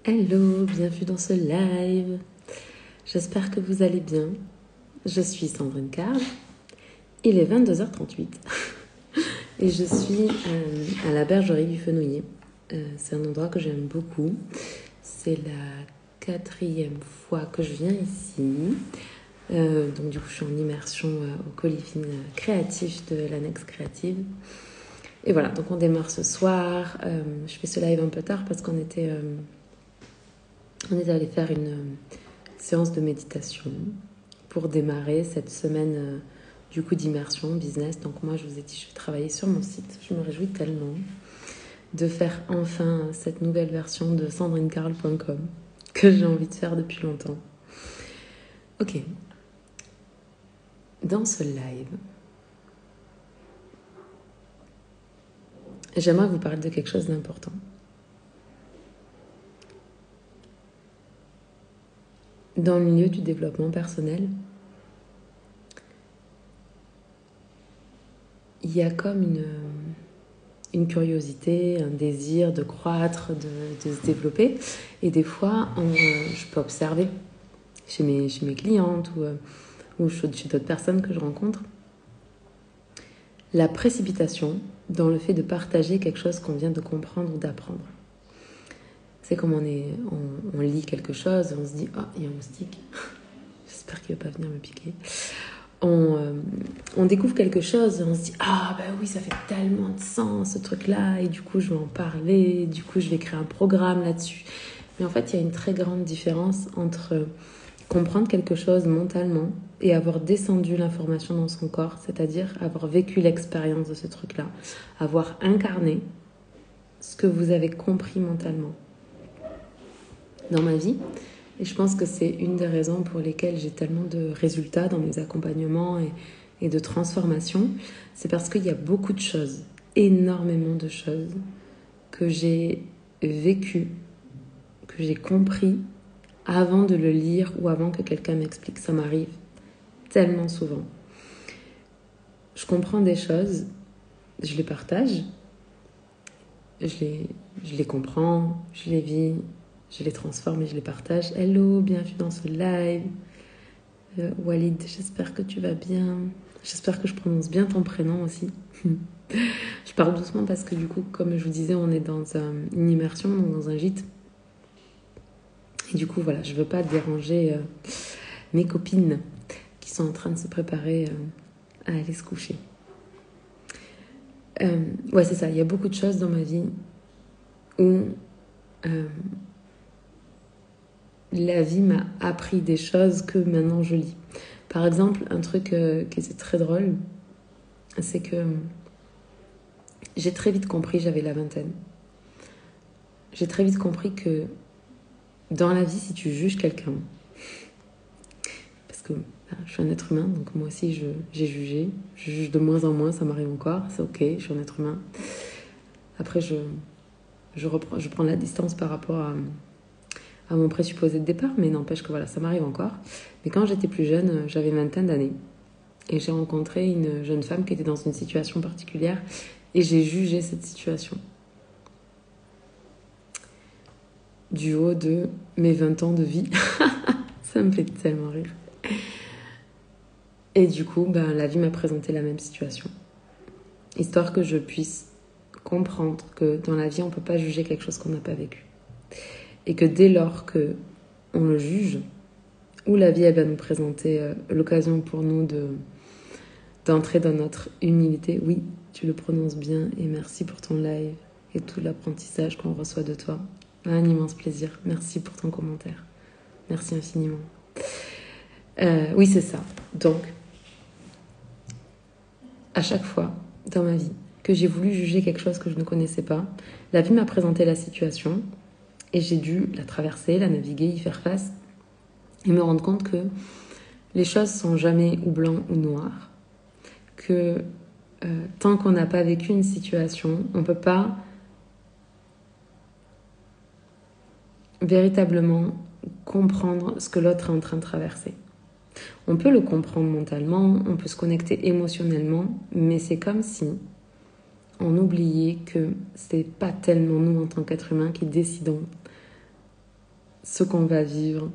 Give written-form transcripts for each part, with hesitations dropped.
Hello, bienvenue dans ce live. J'espère que vous allez bien. Je suis Sandrine Carl. Il est 22h38 et je suis à la bergerie du Fenouiller. C'est un endroit que j'aime beaucoup. C'est la 4e fois que je viens ici. Donc du coup, je suis en immersion au co-living créatif de l'annexe créative. Et voilà, donc on démarre ce soir. Je fais ce live un peu tard parce qu'on était allé faire une séance de méditation pour démarrer cette semaine du coup d'immersion business. Donc moi, je vous ai dit, je vais travailler sur mon site. Je me réjouis tellement de faire enfin cette nouvelle version de sandrinecarl.com que j'ai envie de faire depuis longtemps. Ok. Dans ce live, j'aimerais vous parler de quelque chose d'important. Dans le milieu du développement personnel, il y a comme une curiosité, un désir de croître, de se développer. Et des fois, je peux observer chez mes clientes ou chez d'autres personnes que je rencontre la précipitation dans le fait de partager quelque chose qu'on vient de comprendre ou d'apprendre. C'est comme on lit quelque chose et on se dit « Ah, il y a un moustique, j'espère qu'il ne va pas venir me piquer ». On découvre quelque chose et on se dit « Ah, ben oui, ça fait tellement de sens ce truc-là et du coup, je vais en parler, du coup, je vais créer un programme là-dessus ». Mais en fait, il y a une très grande différence entre comprendre quelque chose mentalement et avoir descendu l'information dans son corps, c'est-à-dire avoir vécu l'expérience de ce truc-là, avoir incarné ce que vous avez compris mentalement. Dans ma vie, et je pense que c'est une des raisons pour lesquelles j'ai tellement de résultats dans mes accompagnements et de transformation, c'est parce qu'il y a beaucoup de choses, énormément de choses que j'ai vécues, que j'ai compris avant de le lire ou avant que quelqu'un m'explique. Ça m'arrive tellement souvent. Je comprends des choses, je les partage, je les comprends, je les vis, je les transforme et je les partage. Hello, bienvenue dans ce live. Walid, j'espère que tu vas bien. J'espère que je prononce bien ton prénom aussi. Je parle doucement parce que du coup, comme je vous disais, on est dans une immersion, donc dans un gîte. Et du coup, voilà, je veux pas déranger mes copines qui sont en train de se préparer à aller se coucher. Ouais, c'est ça. Il y a beaucoup de choses dans ma vie où la vie m'a appris des choses que maintenant je lis. Par exemple, un truc qui était très drôle, c'est que j'ai très vite compris, j'avais la vingtaine. J'ai très vite compris que dans la vie, si tu juges quelqu'un, parce que je suis un être humain, donc moi aussi j'ai jugé, je juge de moins en moins, ça m'arrive encore, c'est ok, je suis un être humain. Après, je prends la distance par rapport à mon présupposé de départ, mais n'empêche que voilà, ça m'arrive encore. Mais quand j'étais plus jeune, j'avais une vingtaine d'années, et j'ai rencontré une jeune femme qui était dans une situation particulière, et j'ai jugé cette situation du haut de mes 20 ans de vie. Ça me fait tellement rire. Et du coup, la vie m'a présenté la même situation. Histoire que je puisse comprendre que dans la vie, on ne peut pas juger quelque chose qu'on n'a pas vécu. Et que dès lors qu'on le juge, ou la vie elle va nous présenter l'occasion pour nous d'entrer dans notre humilité. Oui, tu le prononces bien et merci pour ton live et tout l'apprentissage qu'on reçoit de toi. Un immense plaisir. Merci pour ton commentaire. Merci infiniment. Oui, c'est ça. Donc, à chaque fois dans ma vie que j'ai voulu juger quelque chose que je ne connaissais pas, la vie m'a présenté la situation et j'ai dû la traverser, la naviguer, y faire face et me rendre compte que les choses sont jamais ou blanc ou noir, que tant qu'on n'a pas vécu une situation, on ne peut pas véritablement comprendre ce que l'autre est en train de traverser. On peut le comprendre mentalement, on peut se connecter émotionnellement, mais c'est comme si on oubliait que c'est pas tellement nous en tant qu'êtres humains qui décidons ce qu'on va vivre,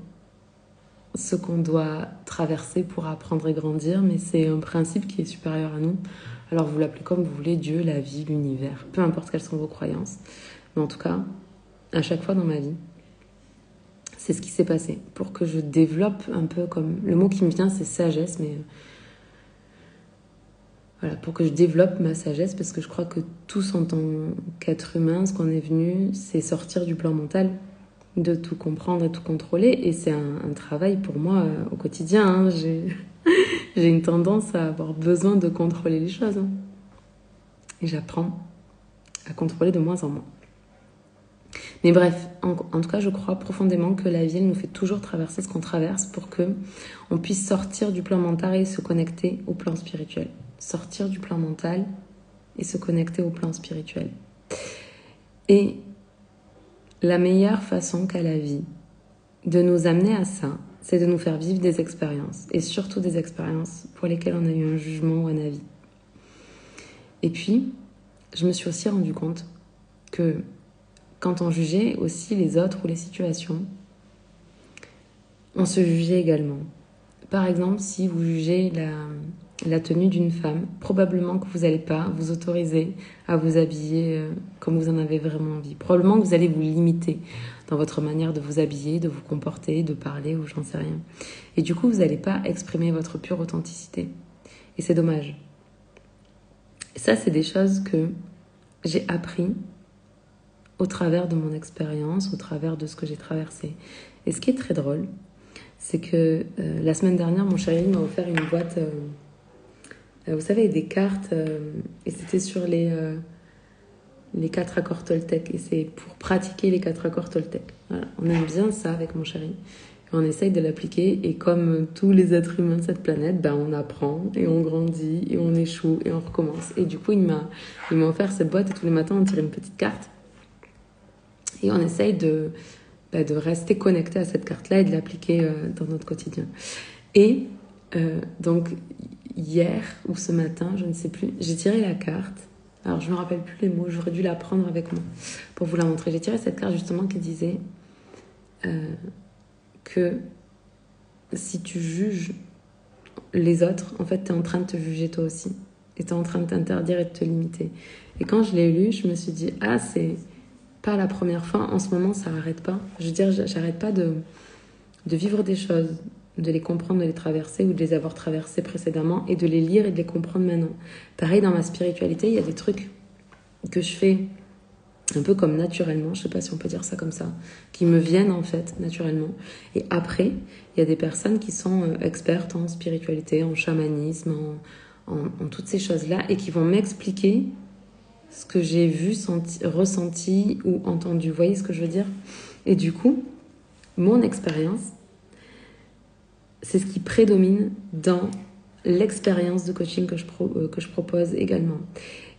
ce qu'on doit traverser pour apprendre et grandir, mais c'est un principe qui est supérieur à nous. Alors vous l'appelez comme vous voulez, Dieu, la vie, l'univers, peu importe quelles sont vos croyances. Mais en tout cas, à chaque fois dans ma vie, c'est ce qui s'est passé. Pour que je développe un peu comme... Le mot qui me vient, c'est sagesse, mais... Voilà, pour que je développe ma sagesse, parce que je crois que tous en tant qu'être humain, ce qu'on est venu, c'est sortir du plan mental, de tout comprendre et tout contrôler. Et c'est un travail pour moi au quotidien. Hein. J'ai une tendance à avoir besoin de contrôler les choses. Hein. Et j'apprends à contrôler de moins en moins. Mais bref, en tout cas, je crois profondément que la vie, elle nous fait toujours traverser ce qu'on traverse pour que on puisse sortir du plan mental et se connecter au plan spirituel. Sortir du plan mental et se connecter au plan spirituel. Et la meilleure façon qu'a la vie de nous amener à ça, c'est de nous faire vivre des expériences. Et surtout des expériences pour lesquelles on a eu un jugement ou un avis. Et puis, je me suis aussi rendu compte que quand on jugeait aussi les autres ou les situations, on se jugeait également. Par exemple, si vous jugez la tenue d'une femme, probablement que vous n'allez pas vous autoriser à vous habiller comme vous en avez vraiment envie. Probablement que vous allez vous limiter dans votre manière de vous habiller, de vous comporter, de parler ou j'en sais rien. Et du coup, vous n'allez pas exprimer votre pure authenticité. Et c'est dommage. Et ça, c'est des choses que j'ai appris au travers de mon expérience, au travers de ce que j'ai traversé. Et ce qui est très drôle, c'est que la semaine dernière, mon chéri m'a offert une boîte, vous savez, des cartes, et c'était sur les 4 accords Toltec, et c'est pour pratiquer les 4 accords Toltec. Voilà. On aime bien ça avec mon chéri, et on essaye de l'appliquer, et comme tous les êtres humains de cette planète, ben on apprend, et on grandit, et on échoue, et on recommence. Et du coup, il m'a offert cette boîte, et tous les matins, on tire une petite carte, et on essaye de rester connecté à cette carte-là et de l'appliquer dans notre quotidien. Et donc, hier ou ce matin, je ne sais plus, j'ai tiré la carte. Alors, je ne me rappelle plus les mots, j'aurais dû la prendre avec moi pour vous la montrer. J'ai tiré cette carte justement qui disait que si tu juges les autres, en fait, tu es en train de te juger toi aussi. Et tu es en train de t'interdire et de te limiter. Et quand je l'ai lu, je me suis dit, ah, c'est pas la première fois, en ce moment ça n'arrête pas. Je veux dire, j'arrête pas de vivre des choses, de les comprendre, de les traverser ou de les avoir traversées précédemment et de les lire et de les comprendre maintenant. Pareil, dans ma spiritualité, il y a des trucs que je fais un peu comme naturellement, je sais pas si on peut dire ça comme ça, qui me viennent en fait naturellement. Et après, il y a des personnes qui sont expertes en spiritualité, en chamanisme, en toutes ces choses-là et qui vont m'expliquer ce que j'ai vu, ressenti ou entendu. Vous voyez ce que je veux dire? Et du coup, mon expérience, c'est ce qui prédomine dans l'expérience de coaching que je propose également.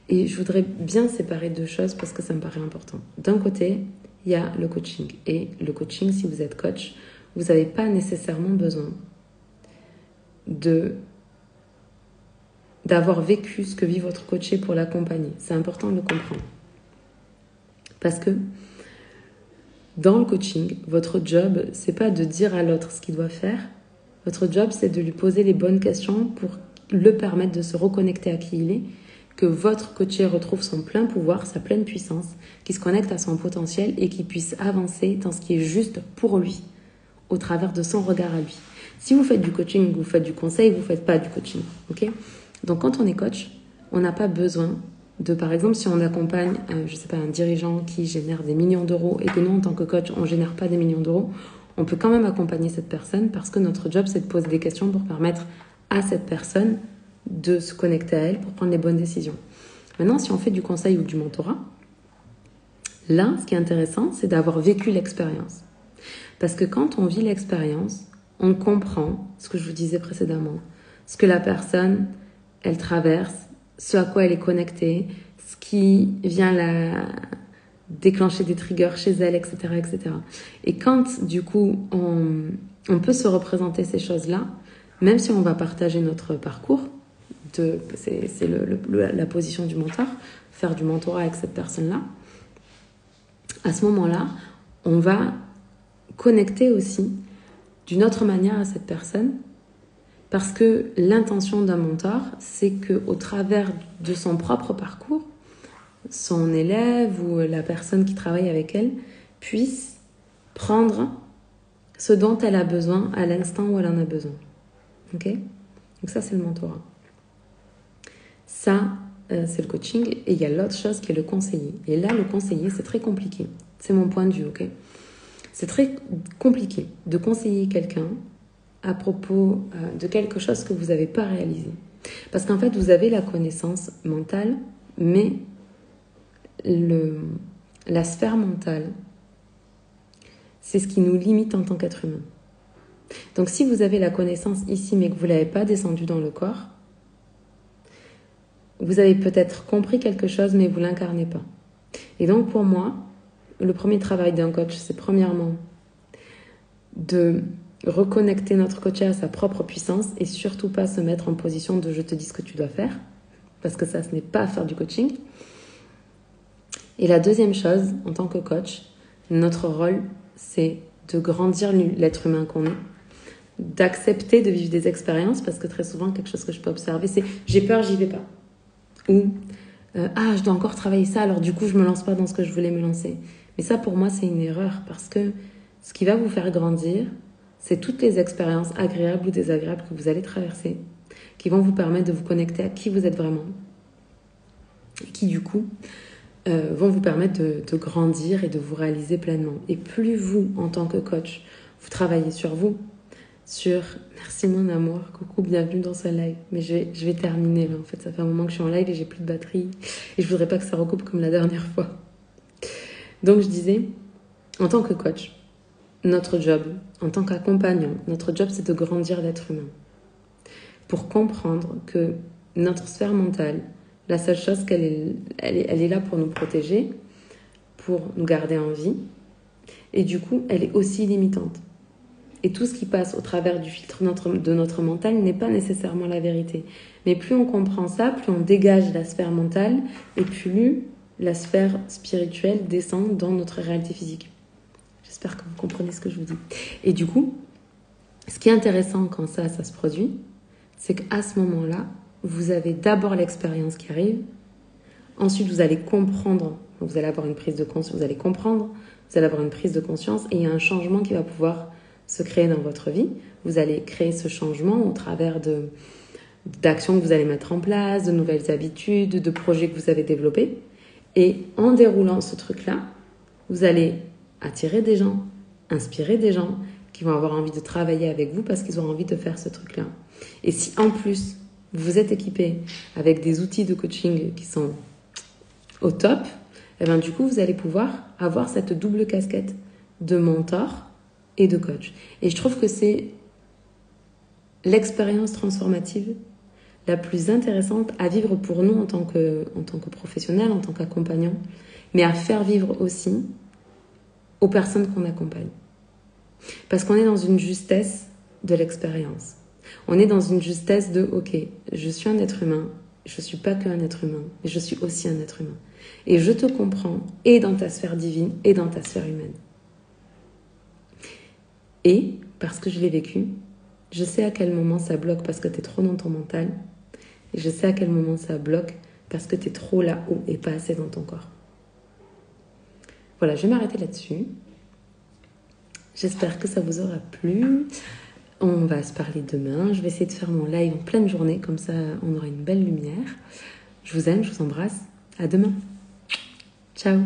Et je voudrais bien séparer deux choses parce que ça me paraît important. D'un côté, il y a le coaching. Et le coaching, si vous êtes coach, vous n'avez pas nécessairement besoin d'avoir vécu ce que vit votre coaché pour l'accompagner. C'est important de le comprendre. Parce que dans le coaching, votre job, c'est pas de dire à l'autre ce qu'il doit faire. Votre job, c'est de lui poser les bonnes questions pour le permettre de se reconnecter à qui il est, que votre coaché retrouve son plein pouvoir, sa pleine puissance, qu'il se connecte à son potentiel et qu'il puisse avancer dans ce qui est juste pour lui, au travers de son regard à lui. Si vous faites du coaching, vous faites du conseil, vous ne faites pas du coaching, ok ? Donc, quand on est coach, on n'a pas besoin de, par exemple, si on accompagne, je sais pas, un dirigeant qui génère des millions d'euros et que nous, en tant que coach, on ne génère pas des millions d'euros, on peut quand même accompagner cette personne parce que notre job, c'est de poser des questions pour permettre à cette personne de se connecter à elle pour prendre les bonnes décisions. Maintenant, si on fait du conseil ou du mentorat, là, ce qui est intéressant, c'est d'avoir vécu l'expérience. Parce que quand on vit l'expérience, on comprend ce que je vous disais précédemment, ce que la personne elle traverse, ce à quoi elle est connectée, ce qui vient la déclencher des triggers chez elle, etc., etc. Et quand, du coup, on peut se représenter ces choses-là, même si on va partager notre parcours, c'est la position du mentor, faire du mentorat avec cette personne-là, à ce moment-là, on va connecter aussi d'une autre manière à cette personne. Parce que l'intention d'un mentor, c'est qu'au travers de son propre parcours, son élève ou la personne qui travaille avec elle puisse prendre ce dont elle a besoin à l'instant où elle en a besoin. Ok ? Donc ça, c'est le mentorat. Ça, c'est le coaching. Et il y a l'autre chose qui est le conseiller. Et là, le conseiller, c'est très compliqué. C'est mon point de vue, ok ? C'est très compliqué de conseiller quelqu'un à propos de quelque chose que vous n'avez pas réalisé. Parce qu'en fait, vous avez la connaissance mentale, mais la sphère mentale, c'est ce qui nous limite en tant qu'être humain. Donc si vous avez la connaissance ici, mais que vous ne l'avez pas descendue dans le corps, vous avez peut-être compris quelque chose, mais vous ne l'incarnez pas. Et donc pour moi, le premier travail d'un coach, c'est premièrement de reconnecter notre coach à sa propre puissance et surtout pas se mettre en position de « je te dis ce que tu dois faire », parce que ça, ce n'est pas faire du coaching. Et la deuxième chose, en tant que coach, notre rôle, c'est de grandir l'être humain qu'on est, d'accepter de vivre des expériences, parce que très souvent, quelque chose que je peux observer, c'est « j'ai peur, j'y vais pas ». Ou « ah, je dois encore travailler ça, alors du coup, je me lance pas dans ce que je voulais me lancer ». Mais ça, pour moi, c'est une erreur, parce que ce qui va vous faire grandir, c'est toutes les expériences agréables ou désagréables que vous allez traverser, qui vont vous permettre de vous connecter à qui vous êtes vraiment, et qui, du coup, vont vous permettre de grandir et de vous réaliser pleinement. Et plus vous, en tant que coach, vous travaillez sur vous, sur « Merci mon amour, coucou, bienvenue dans ce live ». Mais je vais terminer là, en fait. Ça fait un moment que je suis en live et j'ai plus de batterie. Et je voudrais pas que ça recoupe comme la dernière fois. Donc je disais, en tant que coach, notre job, en tant qu'accompagnant, notre job, c'est de grandir l'être humain. Pour comprendre que notre sphère mentale, la seule chose elle est là pour nous protéger, pour nous garder en vie. Et du coup, elle est aussi limitante. Et tout ce qui passe au travers du filtre de notre mental n'est pas nécessairement la vérité. Mais plus on comprend ça, plus on dégage la sphère mentale et plus la sphère spirituelle descend dans notre réalité physique. J'espère que vous comprenez ce que je vous dis. Et du coup, ce qui est intéressant quand ça se produit, c'est qu'à ce moment-là, vous avez d'abord l'expérience qui arrive, ensuite vous allez comprendre, vous allez avoir une prise de conscience, vous allez comprendre, vous allez avoir une prise de conscience et il y a un changement qui va pouvoir se créer dans votre vie. Vous allez créer ce changement au travers d'actions que vous allez mettre en place, de nouvelles habitudes, de projets que vous avez développés. Et en déroulant ce truc-là, vous allez attirer des gens, inspirer des gens qui vont avoir envie de travailler avec vous parce qu'ils ont envie de faire ce truc-là. Et si en plus, vous êtes équipé avec des outils de coaching qui sont au top, et bien du coup, vous allez pouvoir avoir cette double casquette de mentor et de coach. Et je trouve que c'est l'expérience transformative la plus intéressante à vivre pour nous en tant que professionnels, en tant qu'accompagnants, mais à faire vivre aussi aux personnes qu'on accompagne. Parce qu'on est dans une justesse de l'expérience. On est dans une justesse de « ok, je suis un être humain, je ne suis pas qu'un être humain, mais je suis aussi un être humain. Et je te comprends et dans ta sphère divine et dans ta sphère humaine. » Et, parce que je l'ai vécu, je sais à quel moment ça bloque parce que tu es trop dans ton mental. Et je sais à quel moment ça bloque parce que tu es trop là-haut et pas assez dans ton corps. Voilà, je vais m'arrêter là-dessus. J'espère que ça vous aura plu. On va se parler demain. Je vais essayer de faire mon live en pleine journée. Comme ça, on aura une belle lumière. Je vous aime, je vous embrasse. À demain. Ciao.